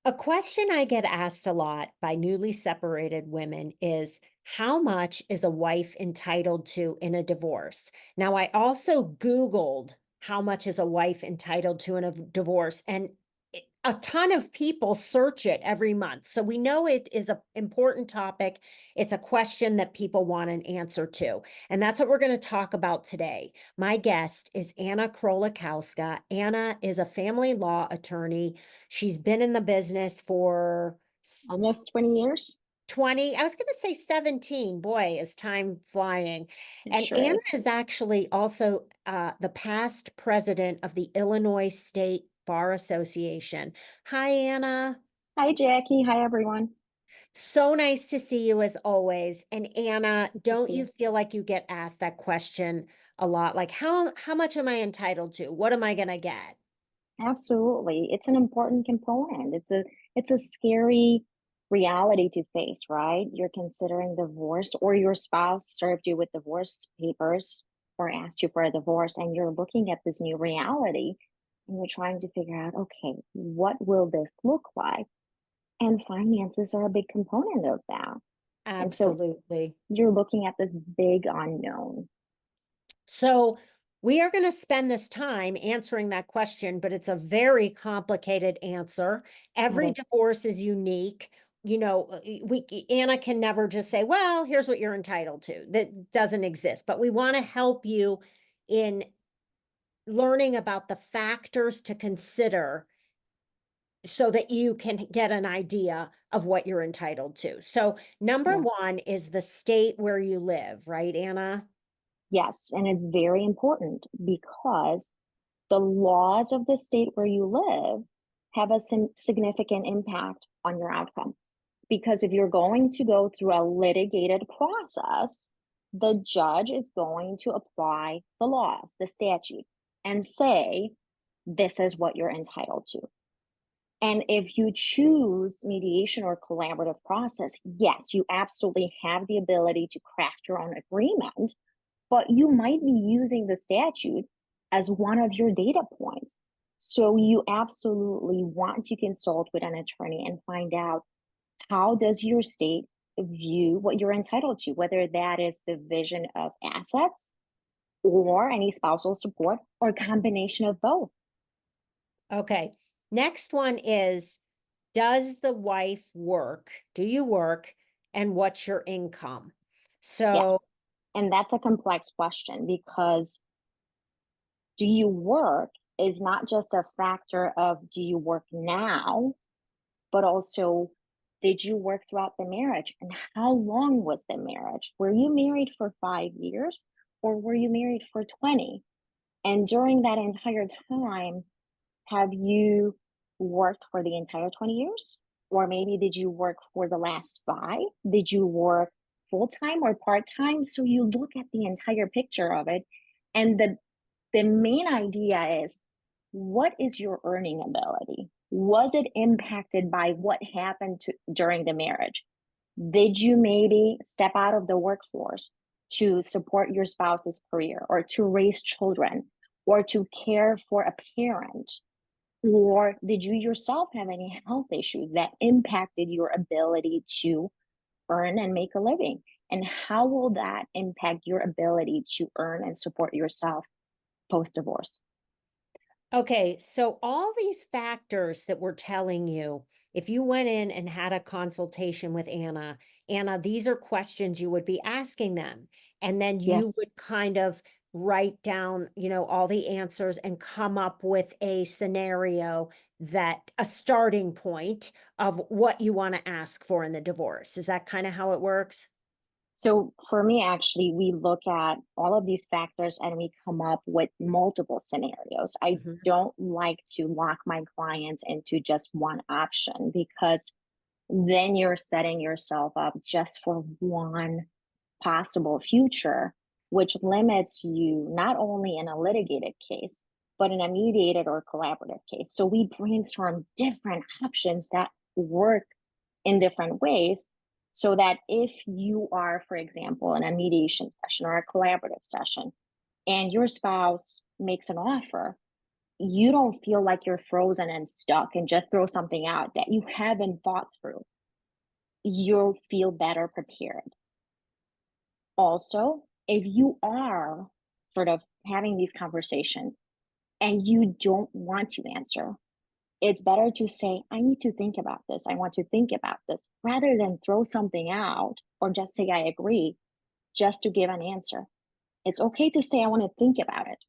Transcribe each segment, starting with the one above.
A question I get asked a lot by newly separated women is how much is a wife entitled to in a divorce? Now, I also Googled how much is a wife entitled to in a divorce, and a ton of people search it every month. So we know it is an important topic. It's a question that people want an answer to. And that's what we're going to talk about today. My guest is Anna Krolikowska. Anna is a family law attorney. She's been in the business for Almost 20 years? 20, I was going to say 17. Boy, is time flying. It And sure Anna is. is actually also the past president of the Illinois State Bar Association. Hi, Anna. Hi, Jackie. Hi, everyone. So nice to see you as always. And Anna, Good to don't see you you. feel like you get asked that question a lot? Like how much am I entitled to? What am I going to get? Absolutely. It's an important component. It's a scary reality to face, right? You're considering divorce or your spouse served you with divorce papers or asked you for a divorce and you're looking at this new reality and you're trying to figure out, okay, what will this look like? And finances are a big component of that. And so Absolutely. you're looking at this big unknown. So we are going to spend this time answering that question, but it's a very complicated answer. It Every is. divorce is unique. We Anna can never just say, "Well, here's what you're entitled to." That doesn't exist. But we want to help you in learning about the factors to consider so that you can get an idea of what you're entitled to. So, number Yes. one is the state where you live, right, Anna? Yes, and it's very important because the laws of the state where you live have a significant impact on your outcome. Because if you're going to go through a litigated process, the judge is going to apply the laws, the statute, and say, this is what you're entitled to. And if you choose mediation or collaborative process, yes, you absolutely have the ability to craft your own agreement, but you might be using the statute as one of your data points. So you absolutely want to consult with an attorney and find out how does your state view what you're entitled to, whether that is division of assets or any spousal support or a combination of both. Okay. Next one is, does the wife work? Do you work? And what's your income? So, Yes. And that's a complex question because do you work is not just a factor of do you work now, but also did you work throughout the marriage and how long was the marriage? Were you married for 5 years or were you married for 20? And during that entire time, have you worked for the entire 20 years? Or maybe did you work for the last five? Did you work full time or part time? So you look at the entire picture of it. And the main idea is what is your earning ability? Was it impacted by what happened during the marriage? Did you maybe step out of the workforce to support your spouse's career or to raise children or to care for a parent? Or did you yourself have any health issues that impacted your ability to earn and make a living? And how will that impact your ability to earn and support yourself post divorce? okay, so all these factors that we're telling you, if you went in and had a consultation with Anna, Anna, these are questions you would be asking them. And then you Yes. would kind of write down, all the answers and come up with a scenario that a starting point of what you want to ask for in the divorce. Is that kind of how it works? So for me, actually, we look at all of these factors and we come up with multiple scenarios. I Mhm. don't like to lock my clients into just one option because then you're setting yourself up just for one possible future, which limits you not only in a litigated case, but in a mediated or collaborative case. So we brainstorm different options that work in different ways so that if you are, for example, in a mediation session or a collaborative session, and your spouse makes an offer, you don't feel like you're frozen and stuck and just throw something out that you haven't thought through. You'll feel better prepared. Also, if you are sort of having these conversations and you don't want to answer, it's better to say, I need to think about this. I want to think about this rather than throw something out or just say, I agree, just to give an answer. It's okay to say, I want to think about it.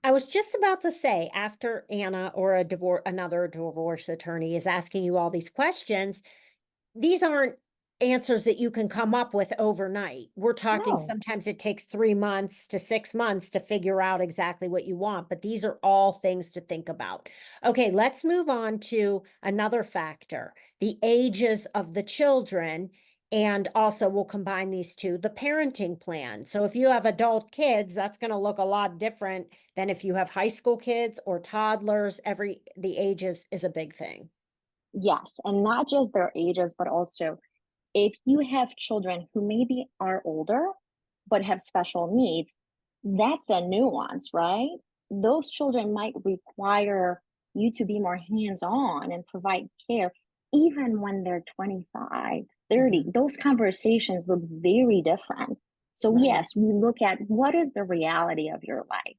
I was just about to say, after Anna or another divorce attorney is asking you all these questions, these aren't answers that you can come up with overnight. We're talking No. sometimes it takes 3 months to 6 months to figure out exactly what you want, but these are all things to think about. Okay, let's move on to another factor, the ages of the children, and also we'll combine these 2, the parenting plan. So if you have adult kids, that's gonna look a lot different than if you have high school kids or toddlers. The ages is a big thing. Yes. And not just their ages, but also if you have children who maybe are older but have special needs, that's a nuance, right? Those children might require you to be more hands on and provide care, even when they're 25, 30. Mhm. Those conversations look very different. So, Right. yes, we look at what is the reality of your life.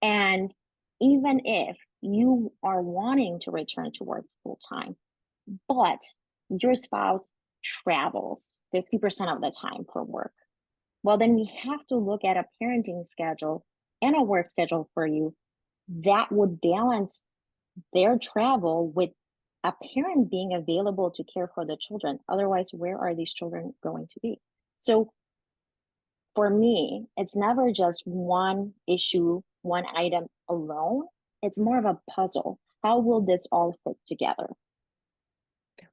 And even if you are wanting to return to work full time, but your spouse travels 50% of the time for work. Well, then we have to look at a parenting schedule and a work schedule for you that would balance their travel with a parent being available to care for the children. Otherwise, where are these children going to be? So for me, it's never just one issue, one item alone. It's more of a puzzle. How will this all fit together?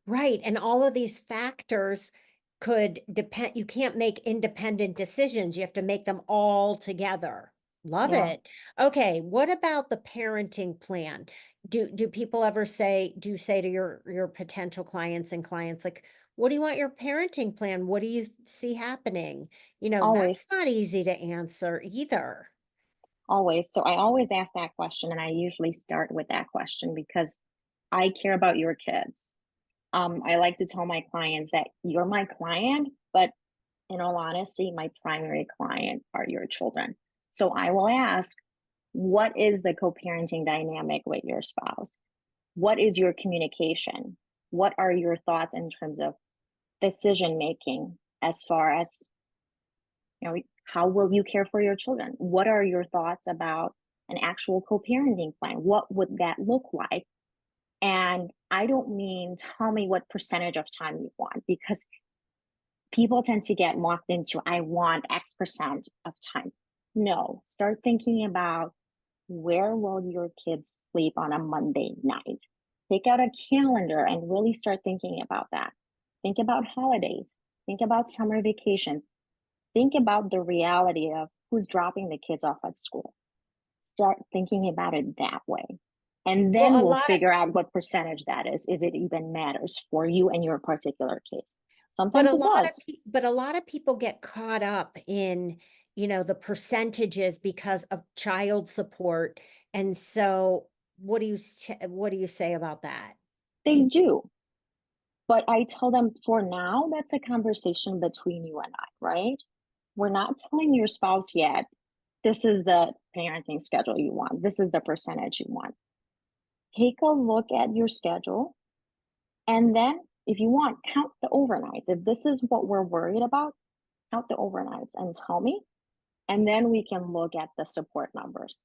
Right, and all of these factors could depend you can't make independent decisions, you have to make them all together. Love Yeah, it. Okay, what about the parenting plan? Do people ever say do you say to your potential clients and clients, like, "What do you want your parenting plan? What do you see happening?" That's always. not easy to answer either. Always. So I always ask that question, and I usually start with that question because I care about your kids. I like to tell my clients that you're my client, but in all honesty, my primary client are your children. So I will ask, what is the co parenting dynamic with your spouse? What is your communication? What are your thoughts in terms of decision making as far as how will you care for your children? What are your thoughts about an actual co-parenting plan? What would that look like? And I don't mean tell me what percentage of time you want, because people tend to get locked into I want X% of time. No, start thinking about where will your kids sleep on a Monday night? Take out a calendar and really start thinking about that. Think about holidays. Think about summer vacations. Think about the reality of who's dropping the kids off at school. Start thinking about it that way. And Well, then a we'll lot figure out what percentage that is, if it even matters for you and your particular case. Sometimes it does. But a lot of people get caught up in, the percentages because of child support, and so what do you say about that? They do. But I tell them for now, that's a conversation between you and I, right? We're not telling your spouse yet, this is the parenting schedule you want, this is the percentage you want. Take a look at your schedule. And then, if you want, count the overnights. If this is what we're worried about, count the overnights and tell me. And then we can look at the support numbers.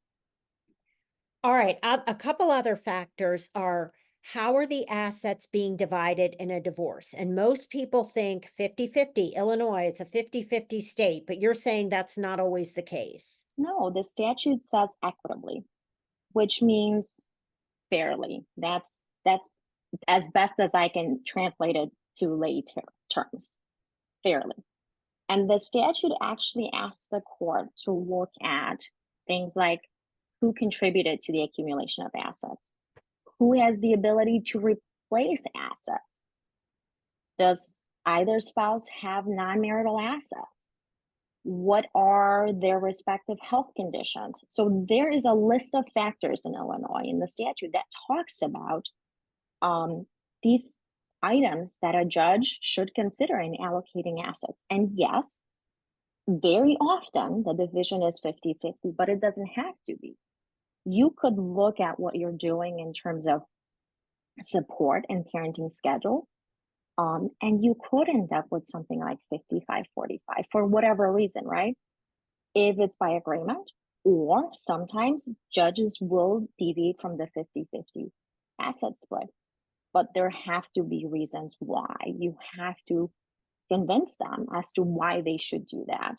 Alright, a couple other factors are how are the assets being divided in a divorce? And most people think 50-50. Illinois, it's a 50-50 state, but you're saying that's not always the case. No, the statute says equitably, which means fairly. That's as best as I can translate it to terms. Fairly. And the statute actually asks the court to look at things like who contributed to the accumulation of assets, who has the ability to replace assets. Does either spouse have non marital assets? What are their respective health conditions? So there is a list of factors in Illinois in the statute that talks about um, these items that a judge should consider in allocating assets. And yes, very often the division is 50-50, but it doesn't have to be. You could look at what you're doing in terms of support and parenting schedule. And you could end up with something like 55-45 for whatever reason, right? If it's by agreement, or sometimes judges will deviate from the 50-50 asset split. But there have to be reasons why. You have to convince them as to why they should do that.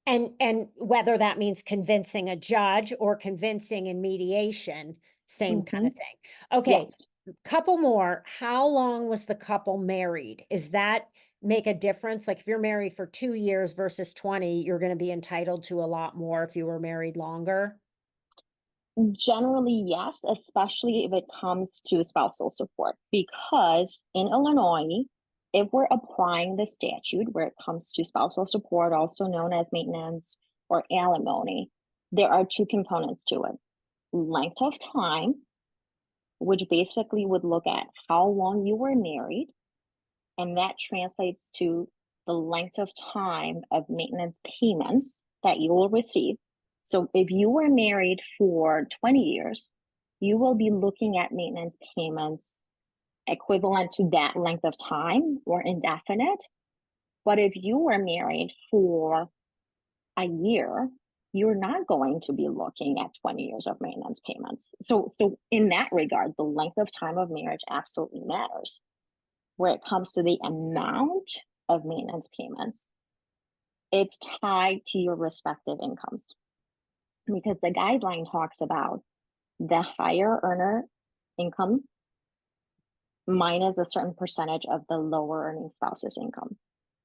And whether that means convincing a judge or convincing in mediation, same kind Hmm. of thing. Okay, Yes. couple more. How long was the couple married? Is that make a difference? Like if you're married for 2 years versus 20, you're gonna be entitled to a lot more if you were married longer? Generally, yes, especially if it comes to spousal support, because in Illinois, if we're applying the statute where it comes to spousal support, also known as maintenance or alimony, there are two components to it: length of time, which basically would look at how long you were married, and that translates to the length of time of maintenance payments that you will receive. So if you were married for 20 years, you will be looking at maintenance payments equivalent to that length of time or indefinite. But if you were married for a year, you're not going to be looking at 20 years of maintenance payments. So in that regard, the length of time of marriage absolutely matters. Where it comes to the amount of maintenance payments, it's tied to your respective incomes, because the guideline talks about the higher earner income minus a certain percentage of the lower earning spouse's income.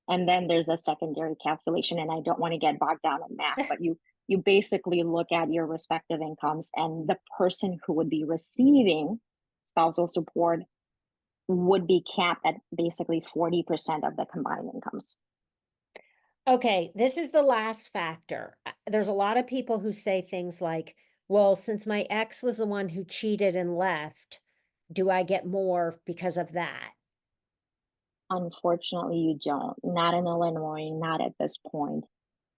And then there's a secondary calculation, and I don't want to get bogged down in math, but you basically look at your respective incomes, and the person who would be receiving spousal support would be capped at basically 40% of the combined incomes. Okay, this is the last factor. There's a lot of people who say things like, well, since my ex was the one who cheated and left, do I get more because of that? Unfortunately, you don't. Not in Illinois, not at this point.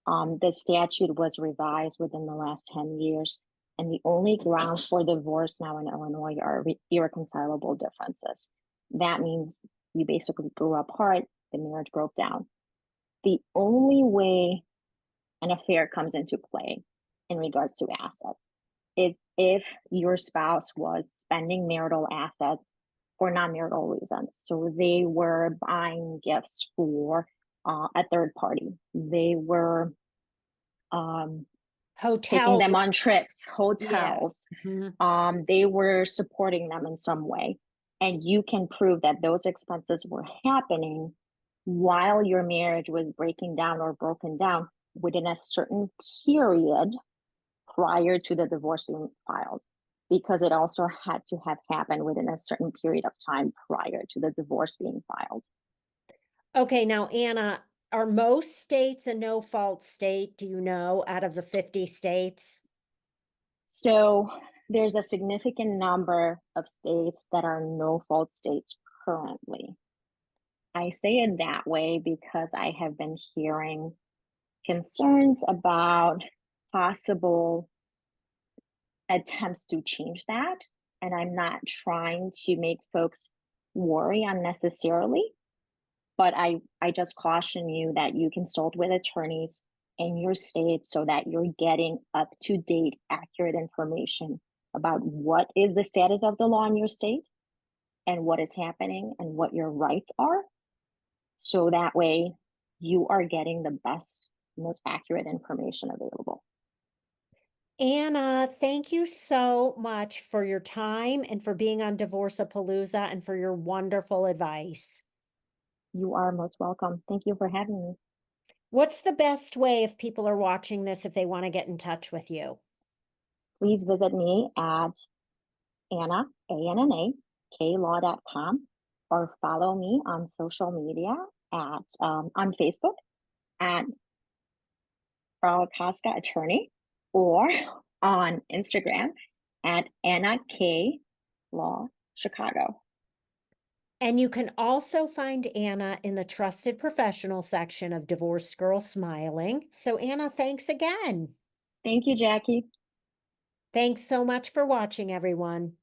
The statute was revised within the last 10 years, and the only grounds for divorce now in Illinois are irreconcilable differences. That means you basically grew apart, the marriage broke down. The only way an affair comes into play in regards to assets is if your spouse was spending marital assets for non-marital reasons. So they were buying gifts for a third party. They were um, taking Hotel, them on trips, yeah. hotels. Mhm. They were supporting them in some way. And you can prove that those expenses were happening while your marriage was breaking down or broken down within a certain period prior to the divorce being filed, because it also had to have happened within a certain period of time prior to the divorce being filed. Okay, now, Anna, are most states a no-fault state, do you know, out of the 50 states? So there's a significant number of states that are no fault states currently. I say it that way because I have been hearing concerns about possible attempts to change that. And I'm not trying to make folks worry unnecessarily, but I just caution you that you consult with attorneys in your state so that you're getting up to date, accurate information about what is the status of the law in your state and what is happening and what your rights are. So that way you are getting the best, most accurate information available. Anna, thank you so much for your time and for being on Divorceapalooza and for your wonderful advice. You are most welcome. Thank you for having me. What's the best way if people are watching this if they want to get in touch with you? Please visit me at Anna, ANNA, klaw.com, or follow me on social media on Facebook at Krolikowska Attorney, or on Instagram at Anna K. Law Chicago. And you can also find Anna in the trusted professional section of Divorced Girl Smiling. So, Anna, thanks again. Thank you, Jackie. Thanks so much for watching, everyone.